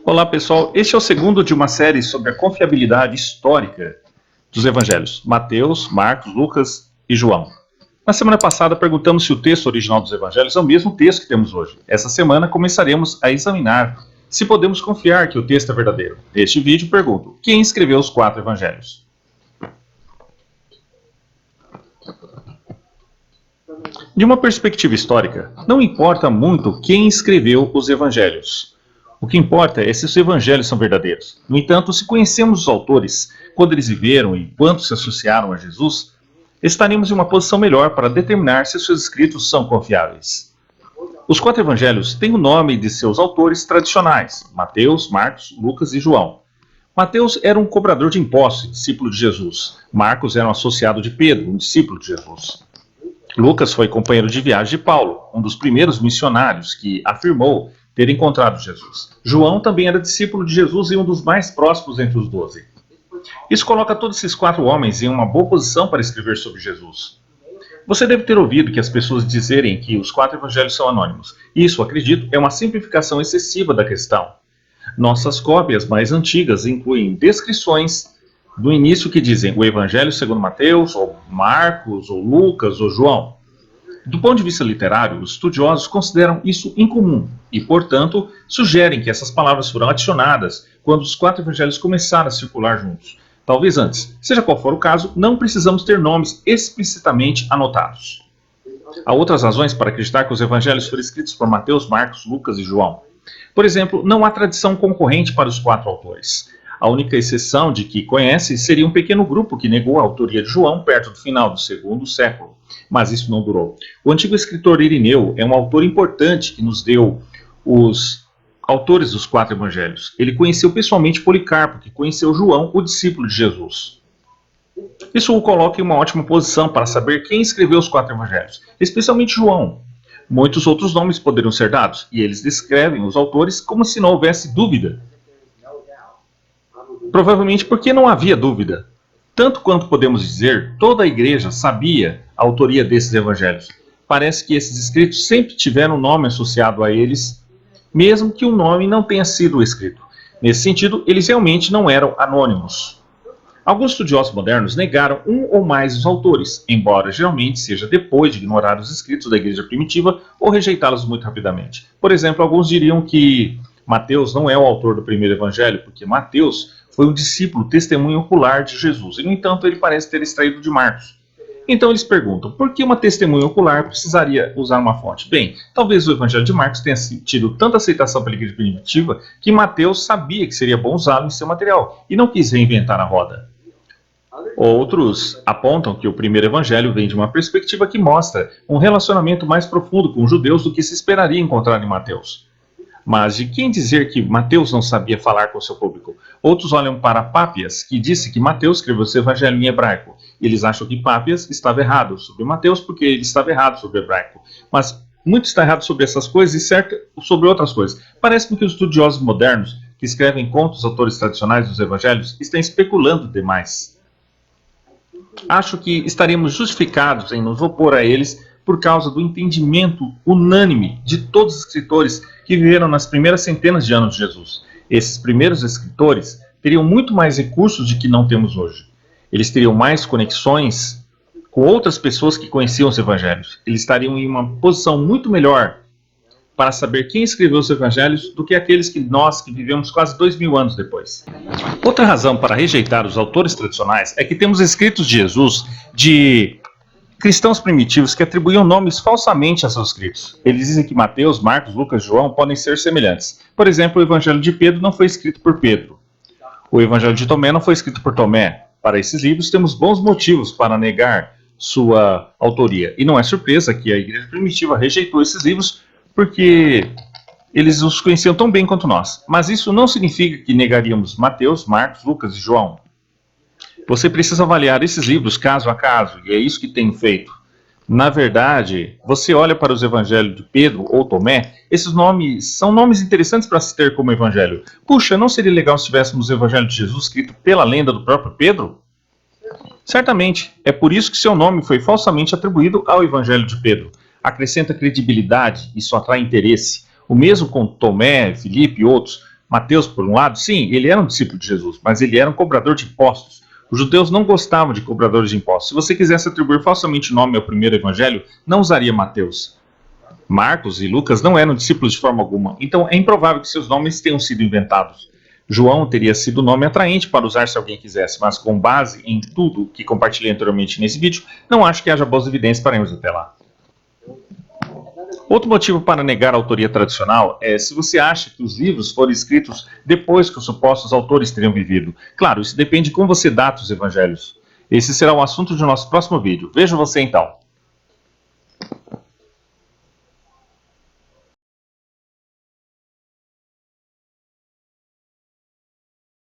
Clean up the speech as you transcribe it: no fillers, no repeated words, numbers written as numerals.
Olá pessoal, este é o segundo de uma série sobre a confiabilidade histórica dos evangelhos, Mateus, Marcos, Lucas e João. Na semana passada perguntamos se o texto original dos evangelhos é o mesmo texto que temos hoje. Essa semana começaremos a examinar se podemos confiar que o texto é verdadeiro. Neste vídeo pergunto, quem escreveu os 4 evangelhos? De uma perspectiva histórica, não importa muito quem escreveu os evangelhos. O que importa é se os evangelhos são verdadeiros. No entanto, se conhecemos os autores, quando eles viveram e quanto se associaram a Jesus, estaremos em uma posição melhor para determinar se seus escritos são confiáveis. Os 4 evangelhos têm o nome de seus autores tradicionais, Mateus, Marcos, Lucas e João. Mateus era um cobrador de impostos, discípulo de Jesus. Marcos era um associado de Pedro, um discípulo de Jesus. Lucas foi companheiro de viagem de Paulo, um dos primeiros missionários que afirmou ter encontrado Jesus. João também era discípulo de Jesus e um dos mais próximos entre os 12. Isso coloca todos esses 4 homens em uma boa posição para escrever sobre Jesus. Você deve ter ouvido que as pessoas dizerem que os 4 evangelhos são anônimos. Isso, acredito, é uma simplificação excessiva da questão. Nossas cópias mais antigas incluem descrições do início que dizem o Evangelho segundo Mateus, ou Marcos, ou Lucas, ou João. Do ponto de vista literário, os estudiosos consideram isso incomum e, portanto, sugerem que essas palavras foram adicionadas quando os 4 evangelhos começaram a circular juntos. Talvez antes. Seja qual for o caso, não precisamos ter nomes explicitamente anotados. Há outras razões para acreditar que os evangelhos foram escritos por Mateus, Marcos, Lucas e João. Por exemplo, não há tradição concorrente para os 4 autores. A única exceção de que conhece seria um pequeno grupo que negou a autoria de João perto do final do 2º século, mas isso não durou. O antigo escritor Irineu é um autor importante que nos deu os autores dos 4 evangelhos. Ele conheceu pessoalmente Policarpo, que conheceu João, o discípulo de Jesus. Isso o coloca em uma ótima posição para saber quem escreveu os 4 evangelhos, especialmente João. Muitos outros nomes poderiam ser dados, e eles descrevem os autores como se não houvesse dúvida. Provavelmente porque não havia dúvida. Tanto quanto podemos dizer, toda a igreja sabia a autoria desses evangelhos. Parece que esses escritos sempre tiveram um nome associado a eles, mesmo que o nome não tenha sido escrito. Nesse sentido, eles realmente não eram anônimos. Alguns estudiosos modernos negaram um ou mais dos autores, embora geralmente seja depois de ignorar os escritos da igreja primitiva ou rejeitá-los muito rapidamente. Por exemplo, alguns diriam que Mateus não é o autor do primeiro evangelho, porque Mateus foi um discípulo testemunho ocular de Jesus, e no entanto ele parece ter extraído de Marcos. Então eles perguntam, por que uma testemunha ocular precisaria usar uma fonte? Bem, talvez o evangelho de Marcos tenha tido tanta aceitação pela igreja primitiva que Mateus sabia que seria bom usá-lo em seu material, e não quis reinventar a roda. Outros apontam que o primeiro evangelho vem de uma perspectiva que mostra um relacionamento mais profundo com os judeus do que se esperaria encontrar em Mateus. Mas de quem dizer que Mateus não sabia falar com seu público? Outros olham para Pápias, que disse que Mateus escreveu seu evangelho em hebraico. Eles acham que Pápias estava errado sobre Mateus porque ele estava errado sobre o hebraico. Mas muito está errado sobre essas coisas e certo sobre outras coisas. Parece-me que os estudiosos modernos, que escrevem contra os autores tradicionais dos evangelhos, estão especulando demais. Acho que estaríamos justificados em nos opor a eles por causa do entendimento unânime de todos os escritores que viveram nas primeiras centenas de anos de Jesus. Esses primeiros escritores teriam muito mais recursos de que não temos hoje. Eles teriam mais conexões com outras pessoas que conheciam os evangelhos. Eles estariam em uma posição muito melhor para saber quem escreveu os evangelhos do que aqueles que nós que vivemos quase 2000 anos depois. Outra razão para rejeitar os autores tradicionais é que temos escritos de Jesus de cristãos primitivos que atribuíam nomes falsamente a seus escritos. Eles dizem que Mateus, Marcos, Lucas e João podem ser semelhantes. Por exemplo, o Evangelho de Pedro não foi escrito por Pedro. O Evangelho de Tomé não foi escrito por Tomé. Para esses livros temos bons motivos para negar sua autoria. E não é surpresa que a igreja primitiva rejeitou esses livros porque eles os conheciam tão bem quanto nós. Mas isso não significa que negaríamos Mateus, Marcos, Lucas e João. Você precisa avaliar esses livros caso a caso, e é isso que tenho feito. Na verdade, você olha para os evangelhos de Pedro ou Tomé, esses nomes são nomes interessantes para se ter como evangelho. Puxa, não seria legal se tivéssemos o evangelho de Jesus escrito pela lenda do próprio Pedro? Certamente, é por isso que seu nome foi falsamente atribuído ao evangelho de Pedro. Acrescenta credibilidade, isso atrai interesse. O mesmo com Tomé, Filipe e outros. Mateus, por um lado, sim, ele era um discípulo de Jesus, mas ele era um cobrador de impostos. Os judeus não gostavam de cobradores de impostos. Se você quisesse atribuir falsamente nome ao primeiro evangelho, não usaria Mateus. Marcos e Lucas não eram discípulos de forma alguma, então é improvável que seus nomes tenham sido inventados. João teria sido um nome atraente para usar se alguém quisesse, mas com base em tudo que compartilhei anteriormente nesse vídeo, não acho que haja boas evidências para irmos até lá. Outro motivo para negar a autoria tradicional é se você acha que os livros foram escritos depois que os supostos autores teriam vivido. Claro, isso depende de como você data os evangelhos. Esse será o assunto de nosso próximo vídeo. Vejo você então.